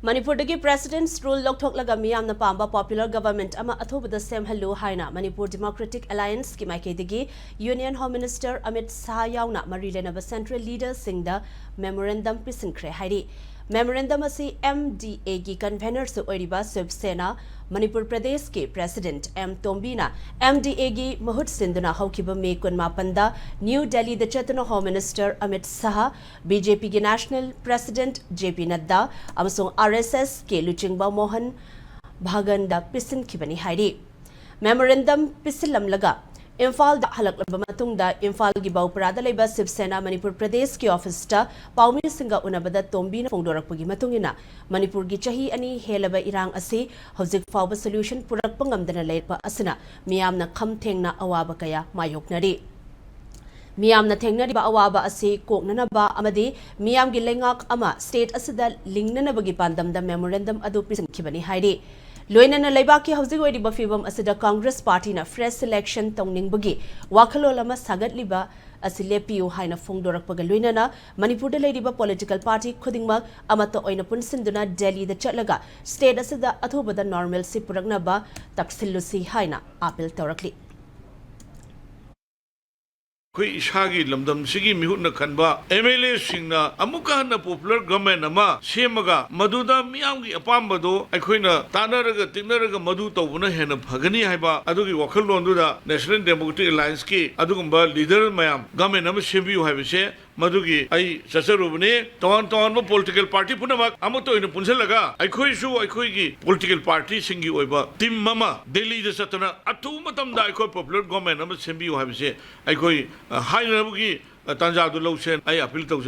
Manipur President's rule Lokthok Lagamiam na Pamba Popular Government Ama Athobada Sem Hello Haina Manipur Democratic Alliance Kimakedigi Union Home Minister Amit Shah Yauna Marilenaba Central Leaders Singda Memorandum Pisinkre Haidi Memorandum asi MDA ki convener su oiriba Subsena Manipur Pradesh ke President M Tombina MDA gi mahut sinduna haukiba me kunmapanda New Delhi the Chetana Home Minister Amit Shah BJP ki National President JP Nadda amasung RSS ke Luchingba Mohan Bhaganda pisin kibani haidi Memorandum pisilam laga Imphal da halaklaba matungda Imphal gi Bauprada leba Subsena Manipur Pradesh ki office ta Paumi Singa unabada Tombina fongdorakpagi matungina Manipur gi chahi ani helaba irang asi hojik fawba solution purakpa ngamdana leipa asina miyamna khamthengna awaba kaya mayoknari Miyamna thengnariba awaba asi koknanaba amadi miyam gi lengak ama state asida lingnanabagi pandamda memorandum adu pisinkhibani haidi Loinana Laibaki Housing Wadi Bafibum Asida Congress Party na fresh selection Tongning Bugi, Wakalolama Sagat Liba Asilepiu Haina Fongdorak Pagaluinana, Manipur de Ladiba Political Party, Kudingma, Amato Oinapun Sinduna, Delhi the Chatlaga, State Asida Atuba the normal Sipuragnaba, Taksilusi Haina, Apple Torakli. Koi ishagi lamdam sigi mihutna khanba MLA singna amuka na popular government ama semaga maduda miyamgi apambado aikhoina tanaraga tinaraga madu tawbuna hena phagani haiba adugi wakhalonduda National Democratic Alliance ki adugumba leader mayam government ama sembiu haibase madugi ai sasarubne ton political party punamak amato ina punjalaga aikhoi su aikhoi gi political party singi oiba team mama Delhi da satana atu matam da aikhoi popular government ama sembiu haibase aikhoi High Nabuki Tanjadu Lotion, I appeal to